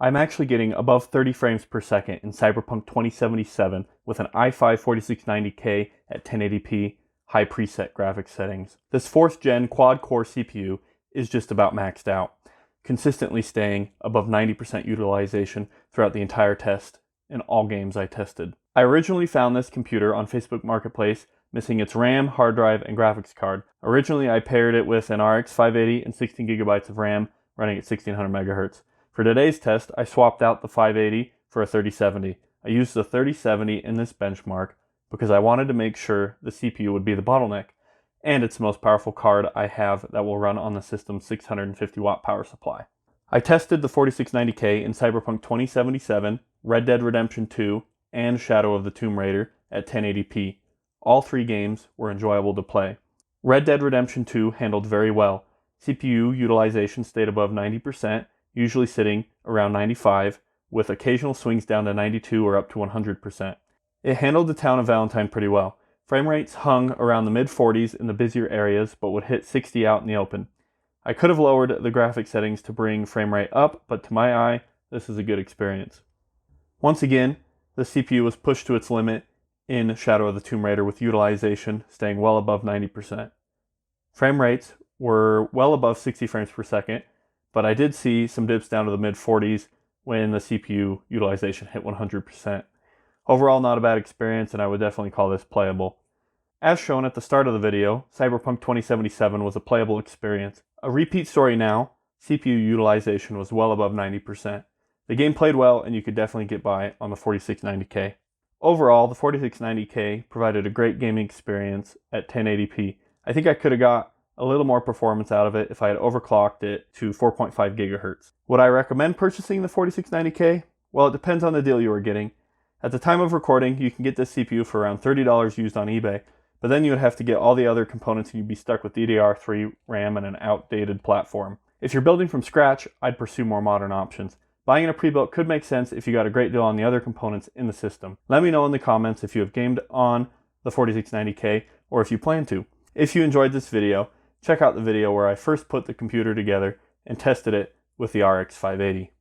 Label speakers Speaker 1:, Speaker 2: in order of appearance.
Speaker 1: I'm actually getting above 30 frames per second in Cyberpunk 2077 with an i5-4690k at 1080p high preset graphics settings. This 4th gen quad-core CPU is just about maxed out, consistently staying above 90% utilization throughout the entire test in all games I tested. I originally found this computer on Facebook Marketplace missing its RAM, hard drive, and graphics card. Originally I paired it with an RX 580 and 16GB of RAM running at 1600 MHz. For today's test, I swapped out the 580 for a 3070. I used the 3070 in this benchmark because I wanted to make sure the CPU would be the bottleneck, and it's the most powerful card I have that will run on the system's 650 watt power supply. I tested the 4690K in Cyberpunk 2077, Red Dead Redemption 2, and Shadow of the Tomb Raider at 1080p. All 3 games were enjoyable to play. Red Dead Redemption 2 handled very well. CPU utilization stayed above 90%, usually sitting around 95, with occasional swings down to 92 or up to 100%. It handled the town of Valentine pretty well. Frame rates hung around the mid-40s in the busier areas, but would hit 60 out in the open. I could have lowered the graphics settings to bring frame rate up, but to my eye, this is a good experience. Once again, the CPU was pushed to its limit in Shadow of the Tomb Raider with utilization staying well above 90%. Frame rates were well above 60 frames per second, but I did see some dips down to the mid-40s when the CPU utilization hit 100%. Overall, not a bad experience, and I would definitely call this playable. As shown at the start of the video, Cyberpunk 2077 was a playable experience. A repeat story now, CPU utilization was well above 90%. The game played well, and you could definitely get by on the 4690K. Overall, the 4690K provided a great gaming experience at 1080p. I think I could have got a little more performance out of it if I had overclocked it to 4.5 GHz. Would I recommend purchasing the 4690K? Well, it depends on the deal you are getting. At the time of recording, you can get this CPU for around $30 used on eBay, but then you would have to get all the other components and you'd be stuck with DDR3 RAM and an outdated platform. If you're building from scratch, I'd pursue more modern options. Buying in a pre-built could make sense if you got a great deal on the other components in the system. Let me know in the comments if you have gamed on the 4690K or if you plan to. If you enjoyed this video, check out the video where I first put the computer together and tested it with the RX 580.